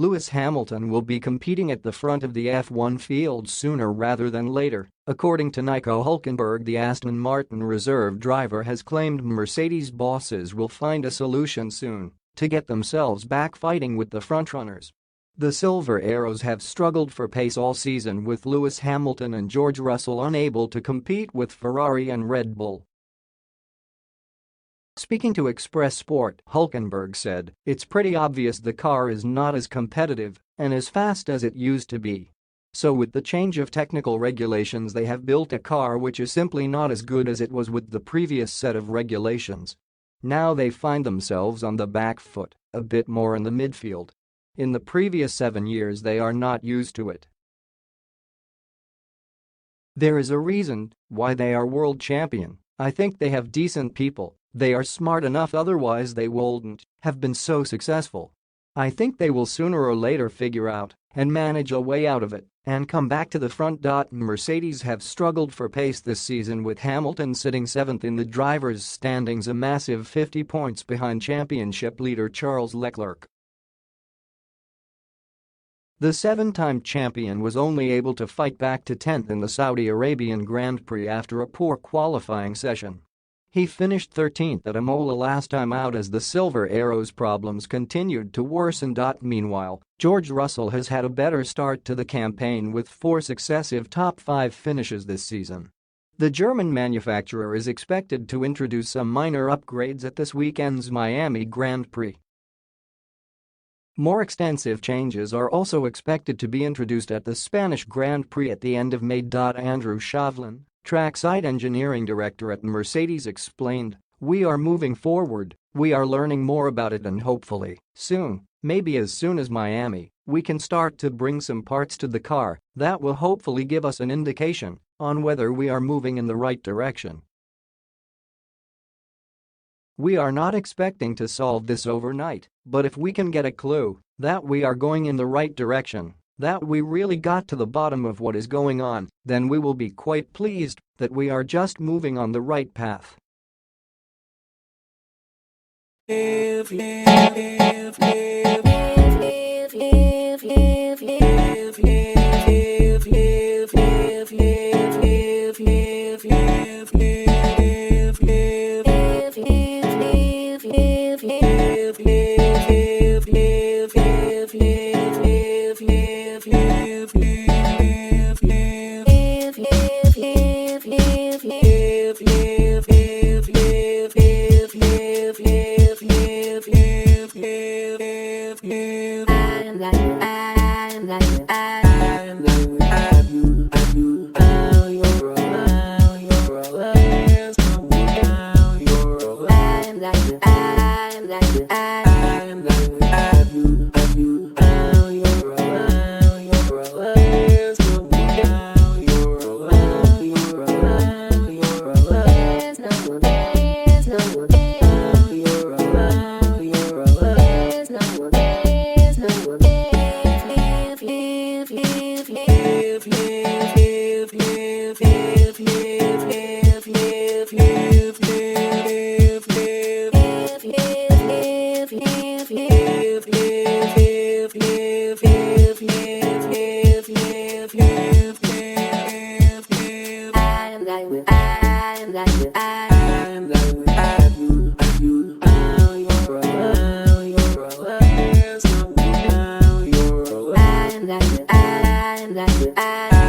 Lewis Hamilton will be competing at the front of the F1 field sooner rather than later, according to Nico Hulkenberg. The Aston Martin reserve driver has claimed Mercedes bosses will find a solution soon to get themselves back fighting with the frontrunners. The Silver Arrows have struggled for pace all season, with Lewis Hamilton and George Russell unable to compete with Ferrari and Red Bull. Speaking to Express Sport, Hulkenberg said, "It's pretty obvious the car is not as competitive and as fast as it used to be. So with the change of technical regulations, they have built a car which is simply not as good as it was with the previous set of regulations. Now they find themselves on the back foot, a bit more in the midfield. In the previous 7 years they are not used to it. There is a reason why they are world champion. I think they have decent people. They are smart enough, otherwise they wouldn't have been so successful. I think they will sooner or later figure out and manage a way out of it and come back to the front. Mercedes have struggled for pace this season, with Hamilton sitting 7th in the drivers' standings, a massive 50 points behind championship leader Charles Leclerc. The 7-time champion was only able to fight back to 10th in the Saudi Arabian Grand Prix after a poor qualifying session. He finished 13th at Imola last time out as the Silver Arrows' problems continued to worsen. Meanwhile, George Russell has had a better start to the campaign with 4 successive top 5 finishes this season. The German manufacturer is expected to introduce some minor upgrades at this weekend's Miami Grand Prix. More extensive changes are also expected to be introduced at the Spanish Grand Prix at the end of May. Andrew Shavlin, trackside engineering director at Mercedes, explained, "We are moving forward, we are learning more about it, and hopefully, soon, maybe as soon as Miami, we can start to bring some parts to the car that will hopefully give us an indication on whether we are moving in the right direction. We are not expecting to solve this overnight, but if we can get a clue that we are going in the right direction, that we really got to the bottom of what is going on, then we will be quite pleased that we are just moving on the right path." I